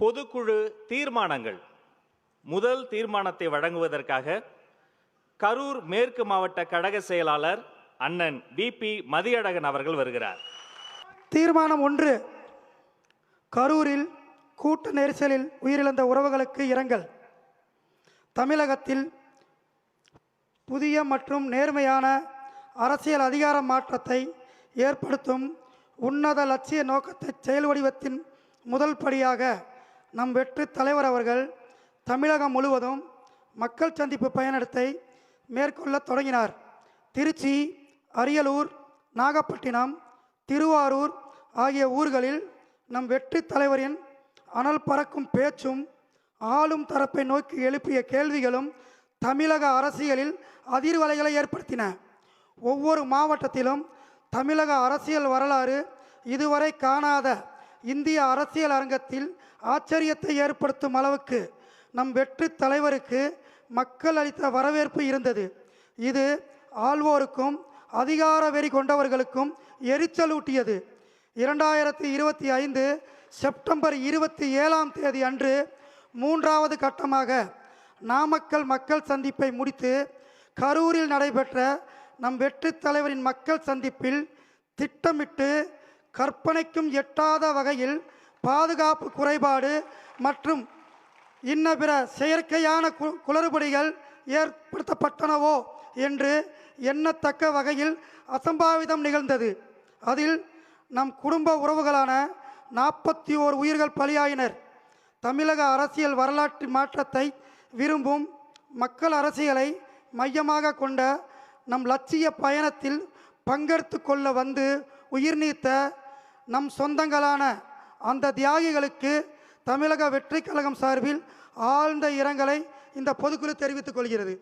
பொதுக்குழு தீர்மானங்கள். முதல் தீர்மானத்தை வழங்குவதற்காக கரூர் மேற்கு மாவட்ட கழக செயலாளர் அண்ணன் விபி மதியழகன் அவர்கள் வருகிறார். தீர்மானம் 1. கரூரில் கூட்ட நெரிசலில் உயிரிழந்த உறவுகளுக்கு இரங்கல். தமிழகத்தில் புதிய மற்றும் நேர்மையான அரசியல் அதிகார மாற்றத்தை ஏற்படுத்தும் உன்னத லட்சிய நோக்கத்தை செயல் வடிவத்தின் முதல் படியாக நம் வெற்றி தலைவர் அவர்கள் தமிழகம் முழுவதும் மக்கள் சந்திப்பு பயணத்தை மேற்கொள்ள தொடங்கினார். திருச்சி, அரியலூர், நாகப்பட்டினம், திருவாரூர் ஆகிய ஊர்களில் நம் வெற்றி தலைவரின் அனல் பறக்கும் பேச்சும் ஆளும் தரப்பை நோக்கி எழுப்பிய கேள்விகளும் தமிழக அரசியலில் அதிர்வலைகளை ஏற்படுத்தின. ஒவ்வொரு மாவட்டத்திலும் தமிழக அரசியல் வரலாறு இதுவரை காணாத இந்திய அரசியல் அரங்கத்தில் ஆச்சரியத்தை ஏற்படுத்தும் அளவுக்கு நம் வெற்றி தலைவருக்கு மக்கள் அளித்த வரவேற்பு இருந்தது. இது ஆள்வோருக்கும் அதிகார வெறி கொண்டவர்களுக்கும் எரிச்சலூட்டியது. 2025 செப்டம்பர் 27 அன்று 3வது கட்டமாக நாமக்கல் மக்கள் சந்திப்பை முடித்து கரூரில் நடைபெற்ற நம் வெற்றி தலைவரின் மக்கள் சந்திப்பில் திட்டமிட்டு கற்பனைக்கும் எட்டாத வகையில் பாதுகாப்பு குறைபாடு மற்றும் இன்ன பிற செயற்கையான குளறுபடிகள் ஏற்படுத்தப்பட்டனவோ என்று எண்ணத்தக்க வகையில் அசம்பாவிதம் நிகழ்ந்தது. அதில் நம் குடும்ப உறவுகளான 41 உயிர்கள் பலியாயினர். தமிழக அரசியல் வரலாற்று மாற்றத்தை விரும்பும் மக்கள் அரசியலை மையமாக கொண்ட நம் லட்சிய பயணத்தில் பங்கெடுத்து கொள்ள வந்து உயிர் நீத்த நம் சொந்தங்களான அந்த தியாகிகளுக்கு தமிழக வெற்றி கழகம் சார்பில் ஆழ்ந்த இரங்கலை இந்த பொதுக்குழு தெரிவித்துக் கொள்கிறது.